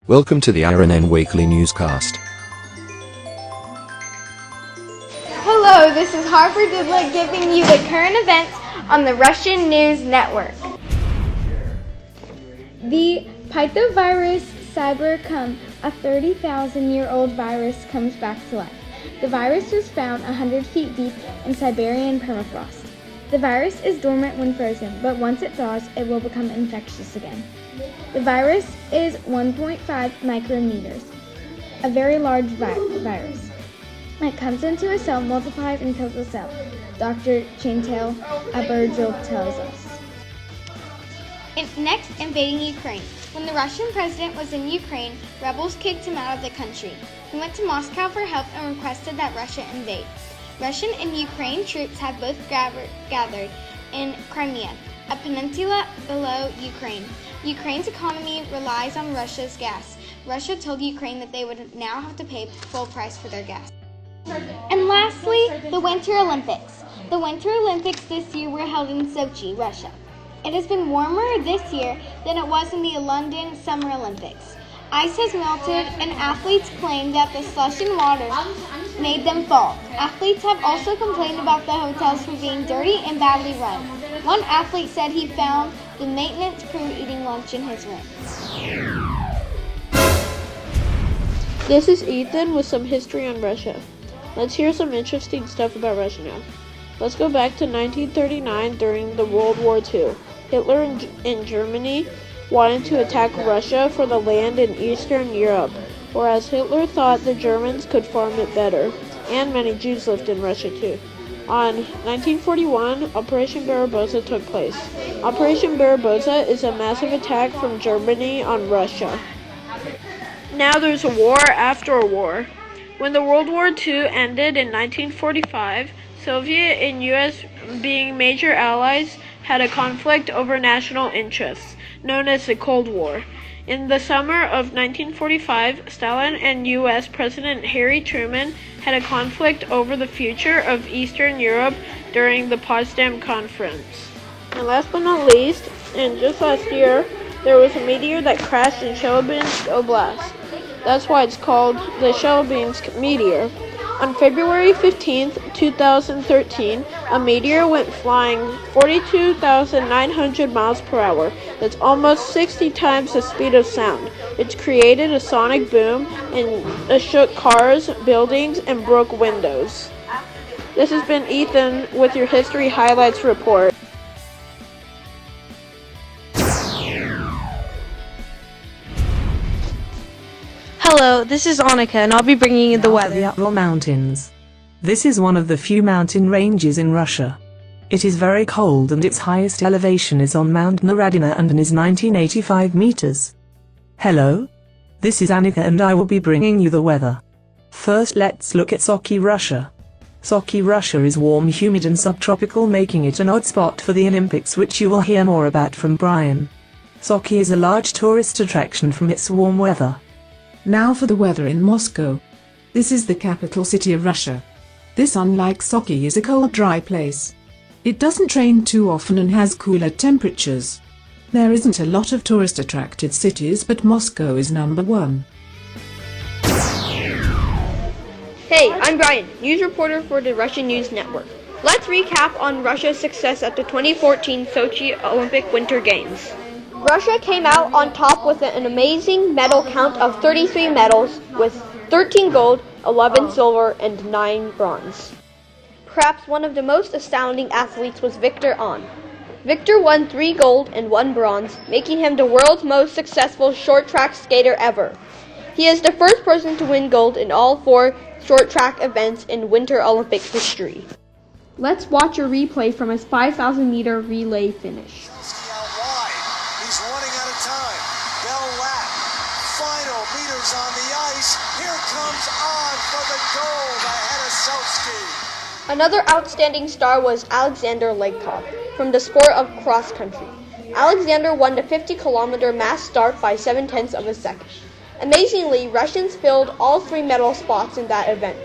Welcome to the RNN Weekly Newscast. Hello, this is Harper Dudlett giving you the current events on the Russian News Network. The pythovirus cybercum, a 30,000-year-old virus, comes back to life. The virus was found 100 feet deep in Siberian permafrost. The virus is dormant when frozen, but once it thaws, it will become infectious again. The virus is 1.5 micrometers, a very large virus. It comes into a cell, multiplies, and kills the cell, Dr. Chantal Abergil tells us. Next, invading Ukraine. When the Russian president was in Ukraine, rebels kicked him out of the country. He went to Moscow for help and requested that Russia invade. Russian and Ukraine troops have both gathered in Crimea, a peninsula below Ukraine. Ukraine's economy relies on Russia's gas. Russia told Ukraine that they would now have to pay full price for their gas. And lastly, the Winter Olympics. The Winter Olympics this year were held in Sochi, Russia. It has been warmer this year than it was in the London Summer Olympics. Ice has melted, and athletes claim that the slush and water made them fall. Athletes have also complained about the hotels for being dirty and badly run. One athlete said he found the maintenance crew eating lunch in his room. This is Ethan with some history on Russia. Let's hear some interesting stuff about Russia now. Let's go back to 1939 during the World War II. Hitler in Germany wanted to attack Russia for the land in Eastern Europe, whereas Hitler thought the Germans could farm it better, and many Jews lived in Russia too. On 1941, Operation Barbarossa took place. Operation Barbarossa is a massive attack from Germany on Russia. Now there's a war after a war. When the World War II ended in 1945, Soviet and US, being major allies, had a conflict over national interests, known as the Cold War. In the summer of 1945, Stalin and US President Harry Truman had a conflict over the future of Eastern Europe during the Potsdam Conference. And last but not least, and just last year, there was a meteor that crashed in Chelyabinsk Oblast. That's why it's called the Chelyabinsk meteor. On February 15, 2013, a meteor went flying 42,900 miles per hour. That's almost 60 times the speed of sound. It created a sonic boom and shook cars, buildings, and broke windows. This has been Ethan with your History Highlights report. Hello, this is Annika, and I'll be bringing you the weather. The Ural Mountains. This is one of the few mountain ranges in Russia. It is very cold, and its highest elevation is on Mount Narodina and is 1985 meters. Hello? This is Annika, and I will be bringing you the weather. First, let's look at Sochi, Russia. Sochi, Russia is warm, humid, and subtropical, making it an odd spot for the Olympics, which you will hear more about from Brian. Sochi is a large tourist attraction from its warm weather. Now for the weather in Moscow. This is the capital city of Russia. This, unlike Sochi, is a cold, dry place. It doesn't rain too often and has cooler temperatures. There isn't a lot of tourist-attracted cities, but Moscow is number one. Hey, I'm Brian, news reporter for the Russian News Network. Let's recap on Russia's success at the 2014 Sochi Olympic Winter Games. Russia came out on top with an amazing medal count of 33 medals, with 13 gold, 11 silver, and 9 bronze. Perhaps one of the most astounding athletes was Victor Ahn. Victor won 3 gold and 1 bronze, making him the world's most successful short track skater ever. He is the first person to win gold in all 4 short track events in Winter Olympic history. Let's watch a replay from his 5,000-meter relay finish. He's running out of time. Bell lap. Final meters on the ice. Here comes On for the gold ahead of Selski. Another outstanding star was Alexander Legkov from the sport of cross country. Alexander won the 50-kilometer mass start by 0.7 of a second. Amazingly, Russians filled all 3 medal spots in that event.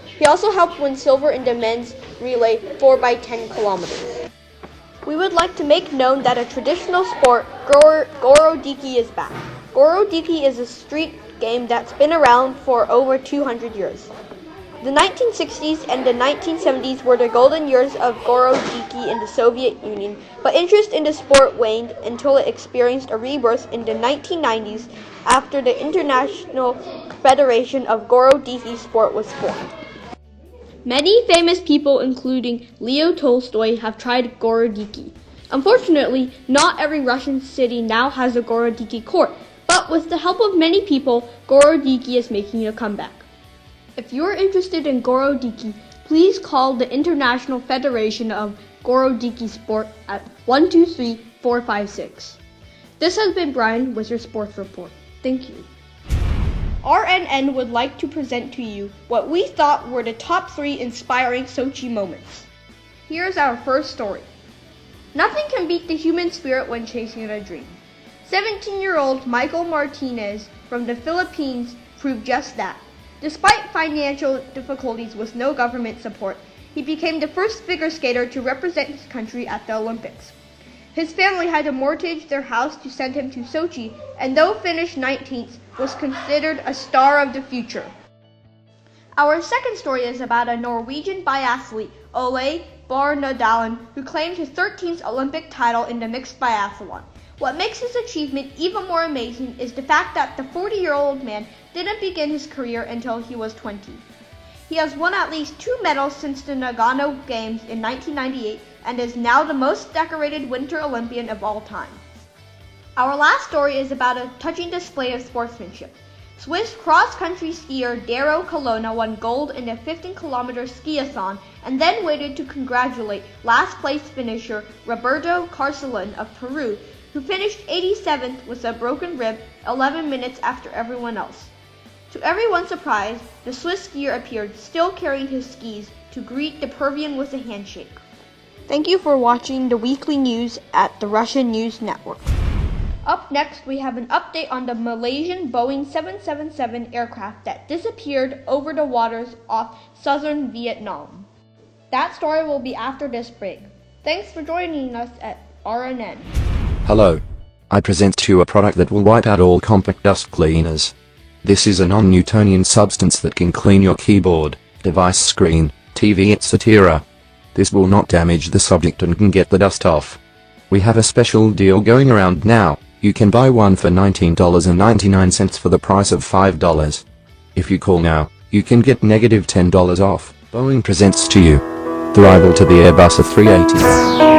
He also helped win silver in the men's relay 4x10 kilometers. We would like to make known that a traditional sport, Gorodiki, is back. Gorodiki is a street game that's been around for over 200 years. The 1960s and the 1970s were the golden years of Gorodiki in the Soviet Union, but interest in the sport waned until it experienced a rebirth in the 1990s after the International Federation of Gorodiki Sport was formed. Many famous people, including Leo Tolstoy, have tried Gorodiki. Unfortunately, not every Russian city now has a Gorodiki court, but with the help of many people, Gorodiki is making a comeback. If you are interested in Gorodiki, please call the International Federation of Gorodiki Sport at 123-456. This has been Brian with your sports report. Thank you. RNN would like to present to you what we thought were the top 3 inspiring Sochi moments. Here's our first story. Nothing can beat the human spirit when chasing a dream. 17-year-old Michael Martinez from the Philippines proved just that. Despite financial difficulties with no government support, he became the first figure skater to represent his country at the Olympics. His family had to mortgage their house to send him to Sochi, and though finished 19th, was considered a star of the future. Our second story is about a Norwegian biathlete, Ole Barnadalen, who claimed his 13th Olympic title in the mixed biathlon. What makes his achievement even more amazing is the fact that the 40-year-old man didn't begin his career until he was 20. He has won at least 2 medals since the Nagano Games in 1998 and is now the most decorated Winter Olympian of all time. Our last story is about a touching display of sportsmanship. Swiss cross-country skier Dario Colonna won gold in a 15-kilometer skiathlon and then waited to congratulate last-place finisher Roberto Carcelon of Peru, who finished 87th with a broken rib 11 minutes after everyone else. To everyone's surprise, the Swiss skier appeared still carrying his skis to greet the Peruvian with a handshake. Thank you for watching the weekly news at the Russian News Network. Up next, we have an update on the Malaysian Boeing 777 aircraft that disappeared over the waters off southern Vietnam. That story will be after this break. Thanks for joining us at RNN. Hello. I present to you a product that will wipe out all compact dust cleaners. This is a non-Newtonian substance that can clean your keyboard, device screen, TV, etc. This will not damage the subject and can get the dust off. We have a special deal going around now. You can buy one for $19.99 for the price of $5. If you call now, you can get negative $10 off. Boeing presents to you the rival to the Airbus A380.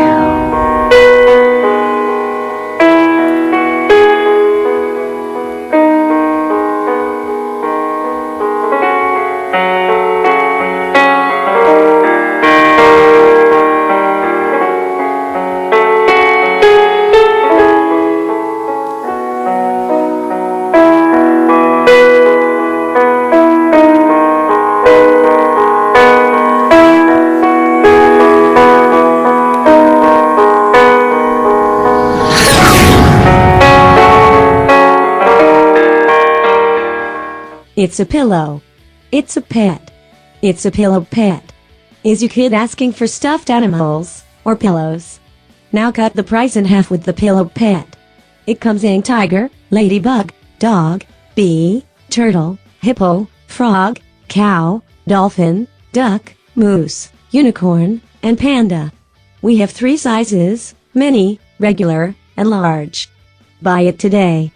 It's a pillow. It's a pet. It's a pillow pet. Is your kid asking for stuffed animals or pillows? Now cut the price in half with the pillow pet. It comes in tiger, ladybug, dog, bee, turtle, hippo, frog, cow, dolphin, duck, moose, unicorn, and panda. We have 3 sizes: mini, regular, and large. Buy it today.